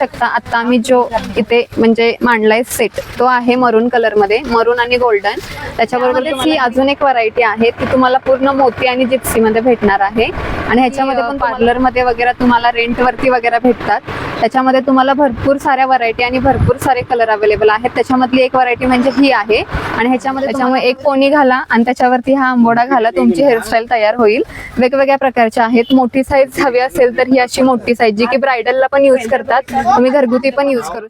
शकता आता आम्ही जो इथे म्हणजे मांडलाय सेट तो आहे मरून कलर मध्ये, मरून आणि गोल्डन. त्याच्याबरोबर ही अजून एक व्हरायटी आहे ती तुम्हाला पूर्ण मोती आणि जिप्सी मध्ये भेटणार आहे. आणि ह्याच्यामध्ये पण पार्लर मध्ये वगैरे तुम्हाला रेंट वरती वगैरे भेटतात. त्याच्यामध्ये तुम्हाला भरपूर साऱ्या व्हरायटी आणि भरपूर सारे कलर अवेलेबल आहेत. त्याच्यामधली एक व्हरायटी म्हणजे ही आहे. आणि ह्याच्यामुळे एक पोनी घाला आणि त्याच्यावरती हा आंबोडा घाला, तुमची हेअरस्टाईल तयार होईल. वेगवेगळ्या प्रकारच्या आहेत. मोठी साईज हवी असेल तर ही अशी मोठी साईज जी की ब्रायडलला पण यूज करतात, तुम्ही घरगुती पण यूज करू.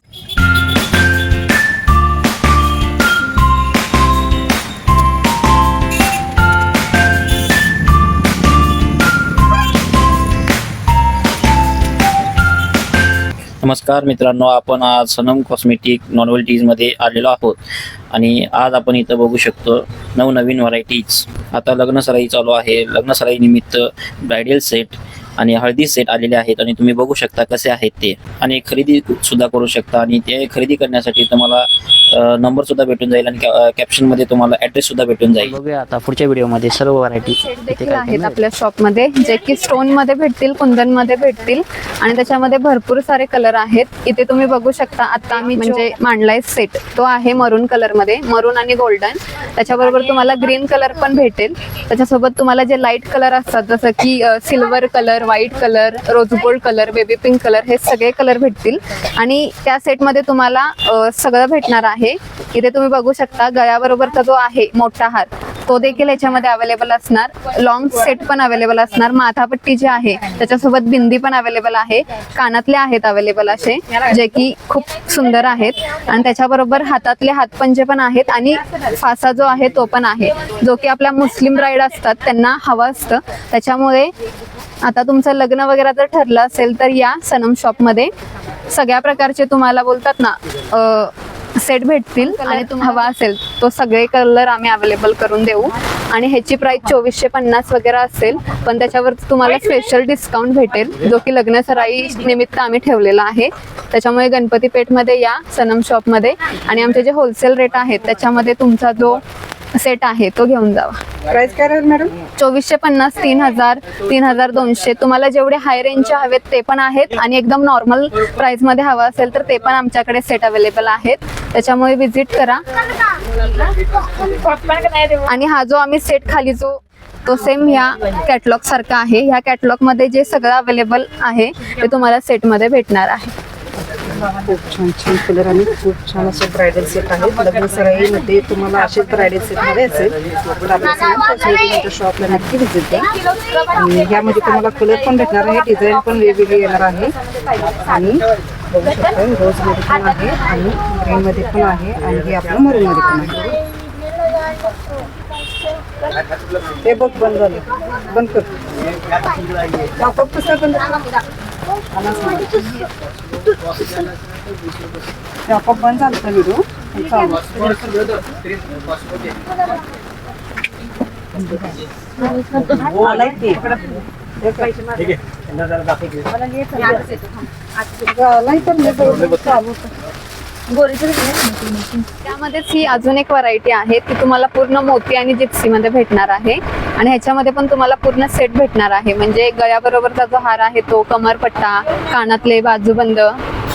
नमस्कार मित्रांनो, आपण आज सनम कॉस्मेटिक नॉनवेल्टीज मध्ये आलेलो आहोत आणि आज आपण इथं बघू शकतो नवनवीन व्हरायटीज. आता लग्न सराई चालू आहे. लग्न सराई निमित्त ब्रायडल सेट आणि हळदी सेट आलेले आहेत आणि तुम्ही बघू शकता कसे आहेत ते. आणि खरेदी सुद्धा करू शकता आणि ते खरेदी करण्यासाठी तुम्हाला नंबर सुद्धा भेटून जाईल आणि कॅप्शन मध्ये तुम्हाला ऍड्रेस सुद्धा भेटून जाईल. बघूया आता पुढच्या व्हिडिओ मध्ये सर्व व्हरायटी देखील आहेत आपल्या शॉप मध्ये, जे की स्टोन मध्ये भेटतील, कुंदन मध्ये भेटतील आणि त्याच्यामध्ये भरपूर सारे कलर आहेत. इथे तुम्ही बघू शकता आता आम्ही म्हणजे मांडलाय सेट तो आहे मरून कलर मध्ये, मरून आणि गोल्डन. त्याच्याबरोबर तुम्हाला ग्रीन कलर पण भेटेल. त्याच्यासोबत तुम्हाला जे लाईट कलर असतात जसं की silver colour, white colour, rose gold colour, baby pink colour, हे सगळे कलर भेटतील. आणि त्या सेट मध्ये तुम्हाला सगळं भेटणार आहे. इथे तुम्ही बघू शकता गळ्याबरोबरचा जो आहे मोठा हार तो देखील याच्यामध्ये अवेलेबल असणार. लॉंग सेट पण अवेलेबल असणार. माथापट्टी जी आहे त्याच्यासोबत बिंदी पण अवेलेबल आहे. कानातले आहेत अवेलेबल असे जे की खूप सुंदर आहेत. आणि त्याच्याबरोबर हातातले हातपंजे पण आहेत आणि फासा जो आहे तो पण आहे, जो की आपल्या मुस्लिम ब्राईड असतात त्यांना हवा असतं. त्याच्यामुळे आता तुमचं लग्न वगैरे जर ठरलं असेल तर या सनम शॉप मध्ये सगळ्या प्रकारचे तुम्हाला बोलतात ना सेट भेटतील. आणि तुम्हाला हवा असेल तो सगळे कलर आम्ही अवेलेबल करून देऊ. आणि ह्याची प्राइस 2450 वगैरे असेल, पण त्याच्यावर तुम्हाला स्पेशल डिस्काउंट भेटेल जो की लग्न सराई निमित्त आम्ही ठेवलेला आहे. त्याच्यामुळे गणपती पेठ मध्ये या सनम शॉप मध्ये आणि आमचे जे होलसेल रेट आहेत त्याच्यामध्ये तुमचा जो सेट आहे तो घेऊन जावा. प्राइस काय राहील मॅडम? 2450, 3000, 3200. तुम्हाला जेवढे हाय रेंजचे हवेत ते पण आहेत आणि एकदम नॉर्मल प्राइस मध्ये हवं असेल तर ते पण आमच्याकडे सेट अवेलेबल आहेत. त्याच्यामुळे विजिट करा. आणि हा जो आम्ही सेट खाली जो तो सेम ह्या कॅटलॉग सारखा आहे. ह्या कॅटलॉग मध्ये जे सगळं अवेलेबल आहे ते तुम्हाला सेट मध्ये भेटणार आहे. खूप छान छान कलर आणि खूप छान असे ब्रायडल सेट आहेत. लग्न सराईमध्ये तुम्हाला असे ब्रायडल सेट मध्ये असेल तर आपल्या शॉपला नक्की व्हिजिट द्या. आणि ह्यामध्ये तुम्हाला कलर पण भेटणार आहे, डिझाईन पण वेगवेगळी येणार आहे. आणि बघू शकता रोज मध्ये पण आहे आणि ग्रीन मध्ये पण आहे आणि हे आपलं मरून मध्ये पण आहे. ते बघ बंद झालं, बंद कर. कसं बंद आपोआप बंद झालं तर व्हिडिओ चालू. त्यामध्येच ही अजून एक व्हरायटी आहे ती तुम्हाला पूर्ण मोती आणि जिप्सी मध्ये भेटणार आहे. आणि ह्याच्यामध्ये पण तुम्हाला पूर्ण सेट भेटणार आहे. म्हणजे गळ्याबरोबरचा जो हार आहे तो, कमरपट्टा, कानातले, बाजूबंद,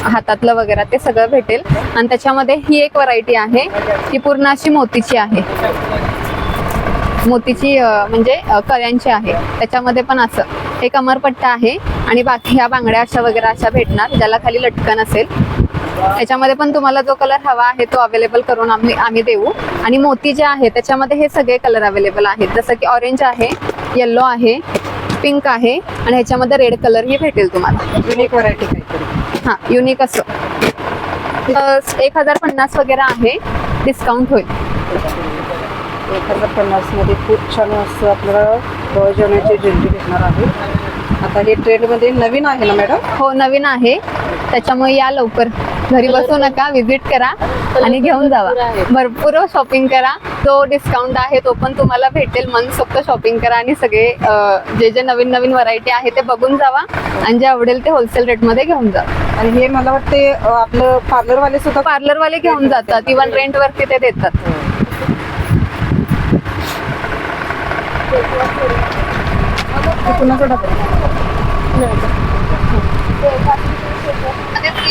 हातातलं वगैरे ते सगळं भेटेल. आणि त्याच्यामध्ये ही एक व्हरायटी आहे ती पूर्ण अशी मोतीची आहे. मोतीची म्हणजे कळ्यांची आहे. त्याच्यामध्ये पण असं हे कमरपट्टा आहे आणि बाकी ह्या बांगड्या अशा वगैरे अशा भेटणार ज्याला खाली लटकन असेल. याच्यामध्ये पण तुम्हाला जो कलर हवा आहे तो अवेलेबल करून आम्ही देऊ. आणि मोती जे आहे त्याच्यामध्ये हे सगळे कलर अवेलेबल आहेत, जसं की ऑरेंज आहे, येल्लो आहे, पिंक आहे आणि ह्याच्यामध्ये रेड कलर ही भेटेल तुम्हाला. युनिक व्हरायटी हां, युनिक असं 1050 वगैरे आहे, डिस्काउंट होईल. 1050 मध्ये खूप छान असं आपल्याला जेवणाची ज्वेलरी भेटणार आहे. आता हे ट्रेंड मध्ये नवीन आहे ना मॅडम? हो, नवीन आहे. त्याच्यामुळे या लवकर, घरी बसू नका, विजिट करा आणि घेऊन जावा. भरपूर शॉपिंग करा. जो डिस्काउंट आहे तो पण तुम्हाला भेटेल. मनसोक्त शॉपिंग करा आणि सगळे जे जे नवीन नवीन व्हरायटी आहे ते बघून जावा आणि जे आवडेल ते होलसेल रेट मध्ये घेऊन जावा. आणि हे मला वाटते आपलं पार्लरवाले सुद्धा पार्लरवाले घेऊन जातात, इव्हन रेंट वरती ते देतात.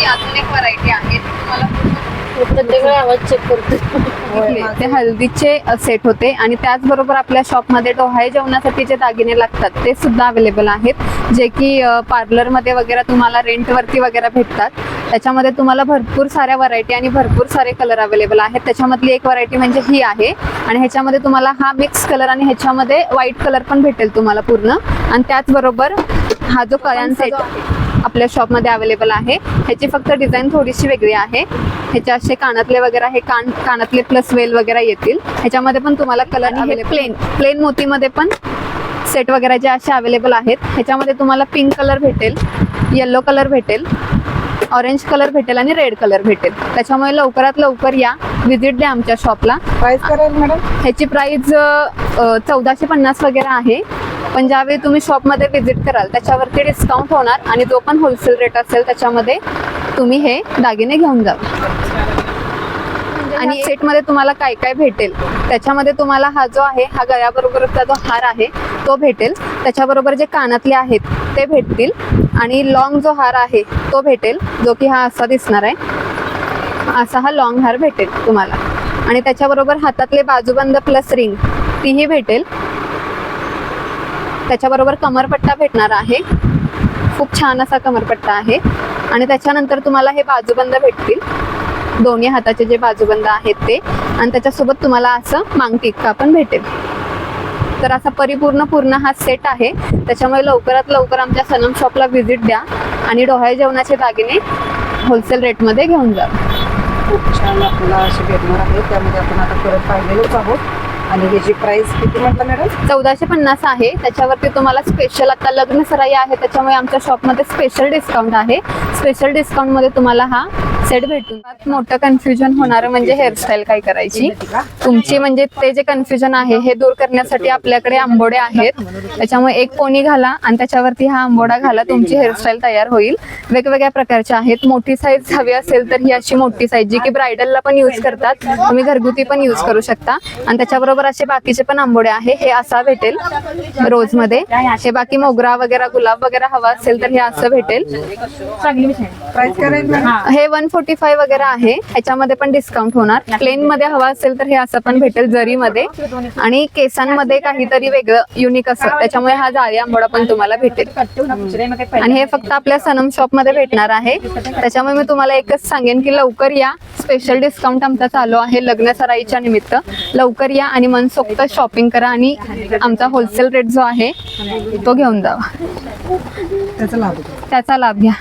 अजून एक व्हरायटी आहे तुम्हाला प्रत्येक वेळी आवाज चेक करते. ते हल्दीचे सेट होते आणि त्याचबरोबर आपल्या शॉपमध्ये डोहाळे जेवणासाठी जे दागिने लागतात ते सुद्धा अवेलेबल आहेत, जे की पार्लरमध्ये वगैरे तुम्हाला रेंटवरती वगैरे भेटतात. त्याच्यामध्ये तुम्हाला भरपूर साऱ्या व्हरायटी आणि भरपूर सारे कलर अवेलेबल आहेत. त्याच्यामधली एक व्हरायटी म्हणजे ही आहे आणि ह्याच्यामध्ये तुम्हाला हा मिक्स कलर आणि ह्याच्यामध्ये व्हाईट कलर पण भेटेल तुम्हाला पूर्ण. आणि त्याचबरोबर हा जो कयान सेट आपल्या शॉपमध्ये अवेलेबल आहे, ह्याची फक्त डिझाईन थोडीशी वेगळी आहे. ह्याचे असे कानातले वगैरे हे कानातले प्लस वेल वगैरे येतील. ह्याच्यामध्ये पण तुम्हाला कलर आणि प्लेन मोतीमध्ये पण सेट वगैरे जे असे अवेलेबल आहेत. ह्याच्यामध्ये तुम्हाला पिंक कलर भेटेल, येलो कलर भेटेल, ऑरेंज कलर भेटेल आणि रेड कलर भेटेल. त्याच्यामुळे लवकरात लवकर या, व्हिजिट द्या आमच्या शॉपला. प्राइस कराल मॅडम? ह्याची प्राइस 1450 वगैरे आहे, पण ज्यावेळी तुम्ही शॉपमध्ये व्हिजिट कराल त्याच्यावरती डिस्काउंट होणार आणि जो पण होलसेल रेट असेल त्याच्यामध्ये तुम्ही हे दागिने घेऊन जा. आणि सेटमध्ये तुम्हाला काय काय भेटेल त्याच्यामध्ये तुम्हाला हा जो आहे हा गळ्याबरोबरचा जो हार आहे तो भेटेल. त्याच्याबरोबर जे कानातले आहेत ते भेटतील आणि लॉंग जो हार आहे तो भेटेल, जो की हा असा दिसणार आहे. असा हा लॉंग हार भेटेल तुम्हाला आणि त्याच्याबरोबर हातातले बाजूबंद प्लस रिंग तीही भेटेल. त्याच्याबरोबर कमरपट्टा भेटणार आहे, खूप छान असा कमरपट्टा आहे. आणि त्याच्यानंतर तुम्हाला हे बाजूबंद भेटतील, दोन्ही हाताचे जे बाजूबंद आहेत ते. आणि त्याच्यासोबत तुम्हाला असं मांगटिक्का पण भेटेल. तर असा पूर्ण हा सेट आहे. त्याच्यामुळे लवकरात लवकर आमच्या सनम शॉपला व्हिजिट द्या आणि डोहाळे जेवणाचे दागिने होलसेल रेटमध्ये घेऊन जा. खूप छान आपल्याला असे भेटणार आहे. त्यामध्ये आपण आता परत पाहिलेलोच आहोत. आणि ह्याची प्राइस किती म्हटलं मॅडम? 1450 आहे. त्याच्यावरती तुम्हाला स्पेशल आता लग्न सराई आहे त्याच्यामुळे आमच्या शॉपमध्ये स्पेशल डिस्काउंट आहे. स्पेशल डिस्काउंटमध्ये तुम्हाला हा सेट भेटून. मोठं कन्फ्युजन होणार म्हणजे हेअरस्टाईल काय करायची तुमची, म्हणजे ते जे कन्फ्युजन आहे हे दूर करण्यासाठी आपल्याकडे आंबोडे आहेत. त्याच्यामुळे एक कोणी घाला आणि त्याच्यावरती हा आंबोडा घाला, तुमची हेअरस्टाईल तयार होईल. वेगवेगळ्या प्रकारच्या आहेत. मोठी साईज हवी असेल तर ही अशी मोठी साईज जी की ब्रायडलला पण यूज करतात, तुम्ही घरगुती पण यूज करू शकता. आणि त्याच्याबरोबर असे बाकीचे पण आंबोडे आहे, हे असा भेटेल रोज मध्ये. हे बाकी मोगरा वगैरे गुलाब वगैरे हवा असेल तर हे असं भेटेल. प्राइस करायला मॅडम? हे 145 वगैरे आहे. ह्याच्यामध्ये पण डिस्काउंट होणार. प्लेन मध्ये हवा असेल तर हे असं पण भेटेल जरीमध्ये. आणि केसांमध्ये काहीतरी वेगळं युनिक असं, त्याच्यामुळे हा जाळी आंबोडा पण तुम्हाला भेटेल. आणि हे फक्त आपल्या सनम शॉप मध्ये भेटणार आहे. त्याच्यामुळे मी तुम्हाला एकच सांगेन की लवकर या, स्पेशल डिस्काउंट आमचा चालू आहे लग्न सराईच्या निमित्त. लवकर या आणि मनसोक्त शॉपिंग करा आणि आमचा होलसेल रेट जो आहे तो घेऊन जावा, त्याचा लाभ घ्या.